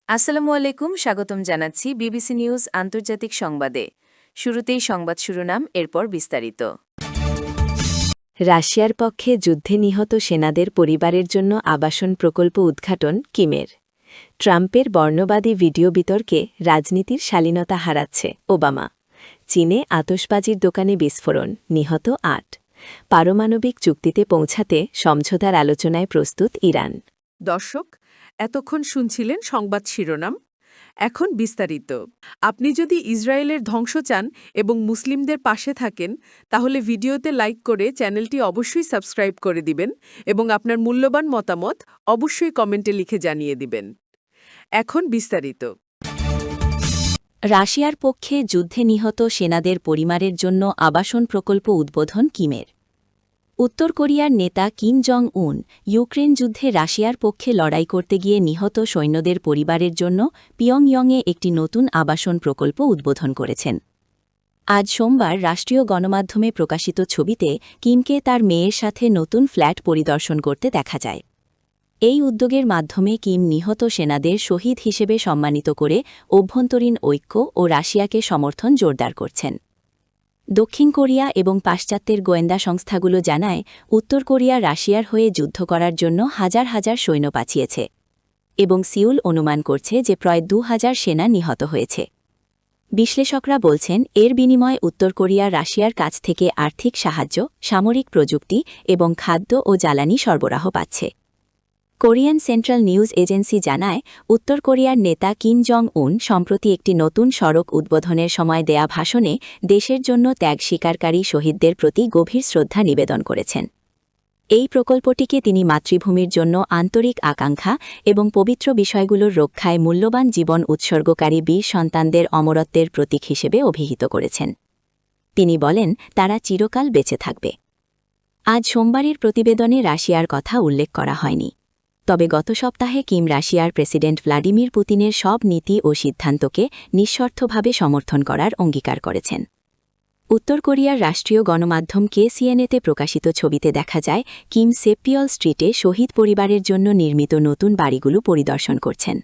আসসালামু আলাইকুম, স্বাগতম জানাচ্ছি বিবিসি নিউজ আন্তর্জাতিক সংবাদে। শুরুতেই সংবাদ শিরোনাম, এরপর বিস্তারিত। রাশিয়ার পক্ষে যুদ্ধে নিহত সেনাদের পরিবারের জন্য আবাসন প্রকল্প উদ্ঘাটন কিমের। ট্রাম্পের বর্ণবাদী ভিডিও বিতর্কে রাজনীতির শালীনতা হারাচ্ছে ওবামা। চীনে আতশবাজির দোকানে বিস্ফোরণ, নিহত ৮। পারমাণবিক চুক্তিতে পৌঁছাতে সমঝোতার আলোচনায় প্রস্তুত ইরান। দর্শক, এতক্ষণ শুনছিলেন সংবাদ শিরোনাম। এখন বিস্তারিত। আপনি যদি ইসরায়েলের ধ্বংস চান এবং মুসলিমদের পাশে থাকেন, তাহলে ভিডিওতে লাইক করে চ্যানেলটি অবশ্যই সাবস্ক্রাইব করে দিবেন এবং আপনার মূল্যবান মতামত অবশ্যই কমেন্টে লিখে জানিয়ে দিবেন। এখন বিস্তারিত। রাশিয়ার পক্ষে যুদ্ধে নিহত সেনাদের পরিবারের জন্য আবাসন প্রকল্প উদ্বোধন কিমের। উত্তর কোরিয়ার নেতা কিম জং উন ইউক্রেন যুদ্ধে রাশিয়ার পক্ষে লড়াই করতে গিয়ে নিহত সৈন্যদের পরিবারের জন্য পিয়ংইয়ংয়ে একটি নতুন আবাসন প্রকল্প উদ্বোধন করেছেন। আজ সোমবার রাষ্ট্রীয় গণমাধ্যমে প্রকাশিত ছবিতে কিমকে তার মেয়ের সাথে নতুন ফ্ল্যাট পরিদর্শন করতে দেখা যায়। এই উদ্যোগের মাধ্যমে কিম নিহত সেনাদের শহীদ হিসেবে সম্মানিত করে অভ্যন্তরীণ ঐক্য ও রাশিয়াকে সমর্থন জোরদার করছেন। দক্ষিণ কোরিয়া এবং পাশ্চাত্যের গোয়েন্দা সংস্থাগুলো জানায়, উত্তর কোরিয়া রাশিয়ার হয়ে যুদ্ধ করার জন্য হাজার হাজার সৈন্য পাঠিয়েছে এবং সিউল অনুমান করছে যে প্রায় ২,০০০ সেনা নিহত হয়েছে। বিশ্লেষকরা বলছেন, এর বিনিময়ে উত্তর কোরিয়া রাশিয়ার কাছ থেকে আর্থিক সাহায্য, সামরিক প্রযুক্তি এবং খাদ্য ও জ্বালানি সরবরাহ পাচ্ছে। কোরিয়ান সেন্ট্রাল নিউজ এজেন্সি জানায়, উত্তর কোরিয়ার নেতা কিম জং উন সম্প্রতি একটি নতুন সড়ক উদ্বোধনের সময় দেয়া ভাষণে দেশের জন্য ত্যাগ স্বীকারকারী শহীদদের প্রতি গভীর শ্রদ্ধা নিবেদন করেছেন। এই প্রকল্পটিকে তিনি মাতৃভূমির জন্য আন্তরিক আকাঙ্ক্ষা এবং পবিত্র বিষয়গুলোর রক্ষায় মূল্যবান জীবন উৎসর্গকারী বীর সন্তানদের অমরত্বের প্রতীক হিসেবে অভিহিত করেছেন। তিনি বলেন, তারা চিরকাল বেঁচে থাকবে। আজ সোমবারের প্রতিবেদনে রাশিয়ার কথা উল্লেখ করা হয়নি। তবে গত সপ্তাহে কিম রাশিয়ার প্রেসিডেন্ট ভ্লাদিমির পুতিনের সব নীতি ও সিদ্ধান্তকে নিঃশর্তভাবে সমর্থন করার অঙ্গীকার করেছেন। উত্তর কোরিয়ার রাষ্ট্রীয় গণমাধ্যম KCNA-তে প্রকাশিত ছবিতে দেখা যায়, কিম সেপিয়ল স্ট্রিটে শহীদ পরিবারের জন্য নির্মিত নতুন বাড়িগুলো পরিদর্শন করছেন।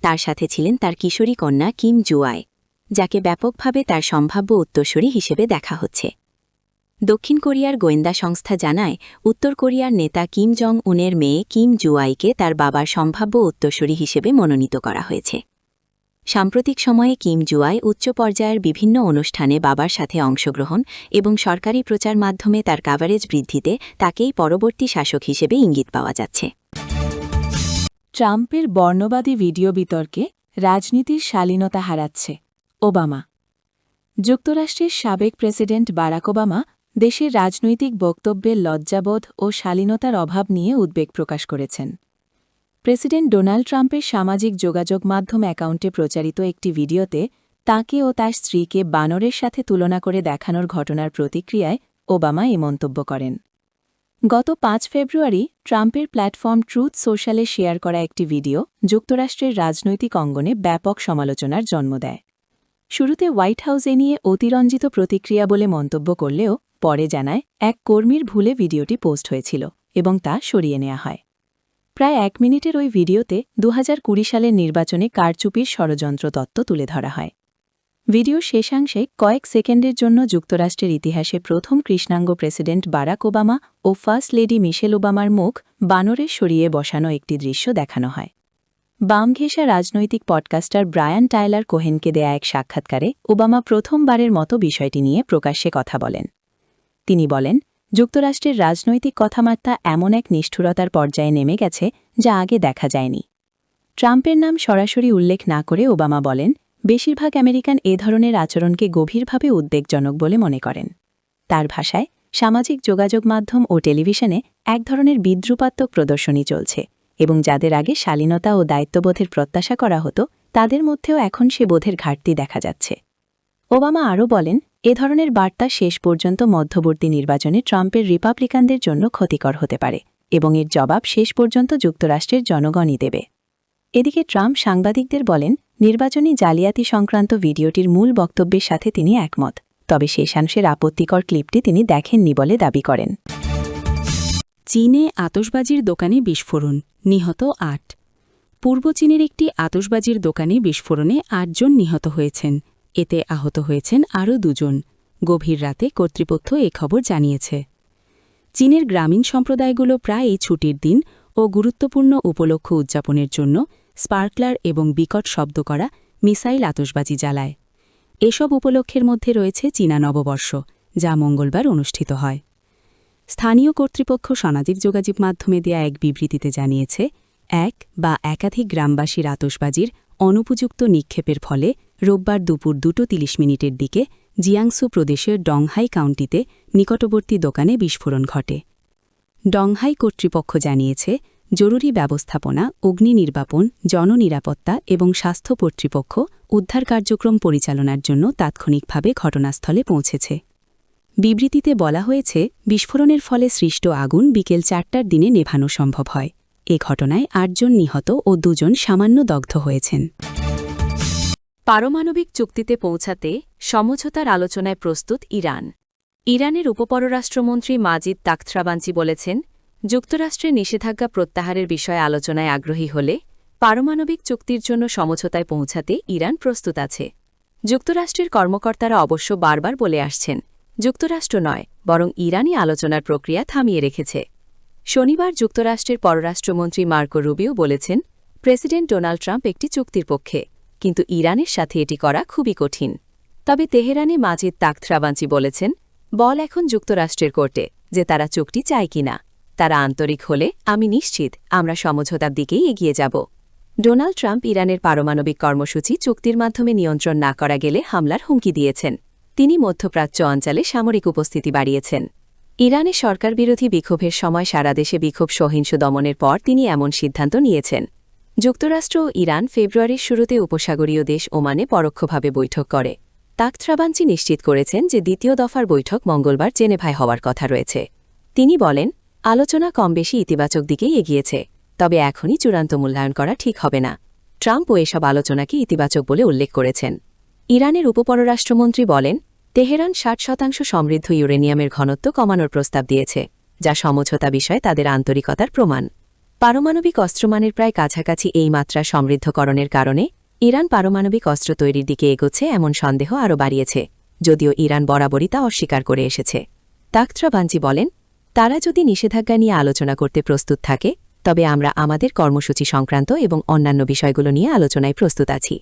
তার সাথে ছিলেন তার কিশোরী কন্যা কিম জুয়াই, যাকে ব্যাপকভাবে তার সম্ভাব্য উত্তরসূরি হিসেবে দেখা হচ্ছে। দক্ষিণ কোরিয়ার গোয়েন্দা সংস্থা জানায়, উত্তর কোরিয়ার নেতা কিম জং উনের মেয়ে কিম জুয়াইকে তার বাবার সম্ভাব্য উত্তরসূরি হিসেবে মনোনীত করা হয়েছে। সাম্প্রতিক সময়ে কিম জুয়াই উচ্চ পর্যায়ের বিভিন্ন অনুষ্ঠানে বাবার সাথে অংশগ্রহণ এবং সরকারি প্রচার মাধ্যমে তার কাভারেজ বৃদ্ধিতে তাকেই পরবর্তী শাসক হিসেবে ইঙ্গিত পাওয়া যাচ্ছে। ট্রাম্পের বর্ণবাদী ভিডিও বিতর্কে রাজনীতির শালীনতা হারাচ্ছে ওবামা। যুক্তরাষ্ট্রের সাবেক প্রেসিডেন্ট বারাক ওবামা দেশের রাজনৈতিক বক্তব্যের লজ্জাবোধ ও শালীনতার অভাব নিয়ে উদ্বেগ প্রকাশ করেছেন। প্রেসিডেন্ট ডোনাল্ড ট্রাম্পের সামাজিক যোগাযোগ মাধ্যম অ্যাকাউন্টে প্রচারিত একটি ভিডিওতে তাঁকে ও তার স্ত্রীকে বানরের সাথে তুলনা করে দেখানোর ঘটনার প্রতিক্রিয়ায় ওবামা এ মন্তব্য করেন। গত ৫ ফেব্রুয়ারি ট্রাম্পের প্ল্যাটফর্ম ট্রুথ সোশ্যালে শেয়ার করা একটি ভিডিও যুক্তরাষ্ট্রের রাজনৈতিক অঙ্গনে ব্যাপক সমালোচনার জন্ম দেয়। শুরুতে হোয়াইট হাউস এ নিয়ে অতিরঞ্জিত প্রতিক্রিয়া বলে মন্তব্য করলেও পরে জানায়, এক কর্মীর ভুলে ভিডিওটি পোস্ট হয়েছিল এবং তা সরিয়ে নেওয়া হয়। প্রায় ১ মিনিটের ওই ভিডিওতে ২০২০ সালের নির্বাচনে কারচুপির ষড়যন্ত্র তত্ত্ব তুলে ধরা হয়। ভিডিওর শেষাংশে কয়েক সেকেন্ডের জন্য যুক্তরাষ্ট্রের ইতিহাসে প্রথম কৃষ্ণাঙ্গ প্রেসিডেন্ট বারাক ওবামা ও ফার্স্ট লেডি মিশেল ওবামার মুখ বানরে সরিয়ে বসানো একটি দৃশ্য দেখানো হয়। বামঘেঁষা রাজনৈতিক পডকাস্টার ব্রায়ান টাইলার কোহেনকে দেয়া এক সাক্ষাৎকারে ওবামা প্রথমবারের মতো বিষয়টি নিয়ে প্রকাশ্যে কথা বলেন। তিনি বলেন, যুক্তরাষ্ট্রের রাজনৈতিক কথাবার্তা এমন এক নিষ্ঠুরতার পর্যায়ে নেমে গেছে যা আগে দেখা যায়নি। ট্রাম্পের নাম সরাসরি উল্লেখ না করে ওবামা বলেন, বেশিরভাগ আমেরিকান এ ধরনের আচরণকে গভীরভাবে উদ্বেগজনক বলে মনে করেন। তার ভাষায়, সামাজিক যোগাযোগ মাধ্যম ও টেলিভিশনে এক ধরনের বিদ্রুপাত্মক প্রদর্শনী চলছে এবং যাদের আগে শালীনতা ও দায়িত্ববোধের প্রত্যাশা করা হতো, তাদের মধ্যেও এখন সে বোধের ঘাটতি দেখা যাচ্ছে। ওবামা আরও বলেন, এ ধরনের বার্তা শেষ পর্যন্ত মধ্যবর্তী নির্বাচনে ট্রাম্পের রিপাবলিকানদের জন্য ক্ষতিকর হতে পারে এবং এর জবাব শেষ পর্যন্ত যুক্তরাষ্ট্রের জনগণই দেবে। এদিকে ট্রাম্প সাংবাদিকদের বলেন, নির্বাচনী জালিয়াতি সংক্রান্ত ভিডিওটির মূল বক্তব্যের সাথে তিনি একমত, তবে শেষাংশের আপত্তিকর ক্লিপটি তিনি দেখেননি বলে দাবি করেন। চীনে আতশবাজির দোকানে বিস্ফোরণ, নিহত ৮। পূর্ব চীনের একটি আতশবাজির দোকানে বিস্ফোরণে ৮ জন নিহত হয়েছেন। এতে আহত হয়েছেন আরও ২ জন। গভীর রাতে কর্তৃপক্ষ এ খবর জানিয়েছে। চীনের গ্রামীণ সম্প্রদায়গুলো প্রায় এই ছুটির দিন ও গুরুত্বপূর্ণ উপলক্ষ উদযাপনের জন্য স্পার্কলার এবং বিকট শব্দ করা মিসাইল আতশবাজি জ্বালায়। এসব উপলক্ষের মধ্যে রয়েছে চীনা নববর্ষ, যা মঙ্গলবার অনুষ্ঠিত হয়। স্থানীয় কর্তৃপক্ষ সামাজিক যোগাযোগ মাধ্যমে দেয়া এক বিবৃতিতে জানিয়েছে, এক বা একাধিক গ্রামবাসীর আতশবাজির অনুপযুক্ত নিক্ষেপের ফলে রোববার দুপুর 2:30 দিকে জিয়াংসু প্রদেশের ডংহাই কাউন্টিতে নিকটবর্তী দোকানে বিস্ফোরণ ঘটে। ডংহাই কর্তৃপক্ষ জানিয়েছে, জরুরি ব্যবস্থাপনা, অগ্নি নির্বাপন, জননিরাপত্তা এবং স্বাস্থ্য কর্তৃপক্ষ উদ্ধার কার্যক্রম পরিচালনার জন্য তাৎক্ষণিকভাবে ঘটনাস্থলে পৌঁছেছে। বিবৃতিতে বলা হয়েছে, বিস্ফোরণের ফলে সৃষ্ট আগুন বিকেল 4টার দিনে নেভানো সম্ভব হয়। এ ঘটনায় ৮ জন নিহত ও 2 জন সামান্য দগ্ধ হয়েছেন। পারমাণবিক চুক্তিতে পৌঁছাতে সমঝোতার আলোচনায় প্রস্তুত ইরান। ইরানের উপপররাষ্ট্রমন্ত্রী মাজিদ তাখত্রাবাঞ্চি বলেছেন, যুক্তরাষ্ট্রের নিষেধাজ্ঞা প্রত্যাহারের বিষয়ে আলোচনায় আগ্রহী হলে পারমাণবিক চুক্তির জন্য সমঝোতায় পৌঁছাতে ইরান প্রস্তুত আছে। যুক্তরাষ্ট্রের কর্মকর্তারা অবশ্য বারবার বলে আসছেন, যুক্তরাষ্ট্র নয়, বরং ইরানই আলোচনার প্রক্রিয়া থামিয়ে রেখেছে। শনিবার যুক্তরাষ্ট্রের পররাষ্ট্রমন্ত্রী মার্কো রুবিও বলেছেন, প্রেসিডেন্ট ডোনাল্ড ট্রাম্প একটি চুক্তির পক্ষে, কিন্তু ইরানের সাথে এটি করা খুবই কঠিন। তবে তেহরানে মাজিদ তাখত্রাবাঞ্চি বলেছেন, বল এখন যুক্তরাষ্ট্রের কোর্টে যে তারা চুক্তি চায় কিনা। তারা আন্তরিক হলে আমি নিশ্চিত আমরা সমঝোতার দিকেই এগিয়ে যাব। ডোনাল্ড ট্রাম্প ইরানের পারমাণবিক কর্মসূচি চুক্তির মাধ্যমে নিয়ন্ত্রণ না করা গেলে হামলার হুমকি দিয়েছেন। তিনি মধ্যপ্রাচ্য অঞ্চলে সামরিক উপস্থিতি বাড়িয়েছেন। ইরানে সরকারবিরোধী বিক্ষোভের সময় সারা দেশে বিক্ষোভ সহিংস দমনের পর তিনি এমন সিদ্ধান্ত নিয়েছেন। যুক্তরাষ্ট্র ও ইরান ফেব্রুয়ারির শুরুতে উপসাগরীয় দেশ ওমানে পরোক্ষভাবে বৈঠক করে। তাখত্রাবাঞ্চি নিশ্চিত করেছেন যে দ্বিতীয় দফার বৈঠক মঙ্গলবার জেনেভায় হওয়ার কথা রয়েছে। তিনি বলেন, আলোচনা কমবেশি ইতিবাচক দিকেই এগিয়েছে, তবে এখনই চূড়ান্ত মূল্যায়ন করা ঠিক হবে না। ট্রাম্পও এসব আলোচনাকে ইতিবাচক বলে উল্লেখ করেছেন। ইরানের উপপররাষ্ট্রমন্ত্রী বলেন, তেহরান 60% সমৃদ্ধ ইউরেনিয়ামের ঘনত্ব কমানোর প্রস্তাব দিয়েছে, যা সমঝোতা বিষয়ে তাদের আন্তরিকতার প্রমাণ। পারমাণবিক অস্ত্রমানের প্রায় কাছাকাছি এই মাত্রা সমৃদ্ধকরণের কারণে ইরান পারমাণবিক অস্ত্র তৈরির দিকে এগোচ্ছে এমন সন্দেহ আরও বাড়িয়েছে, যদিও ইরান বরাবরই তা অস্বীকার করে এসেছে। তাখত্রাবাঞ্চি বলেন, তারা যদি নিষেধাজ্ঞা নিয়ে আলোচনা করতে প্রস্তুত থাকে, তবে আমরা আমাদের কর্মসূচি সংক্রান্ত এবং অন্যান্য বিষয়গুলো নিয়ে আলোচনায় প্রস্তুত আছি।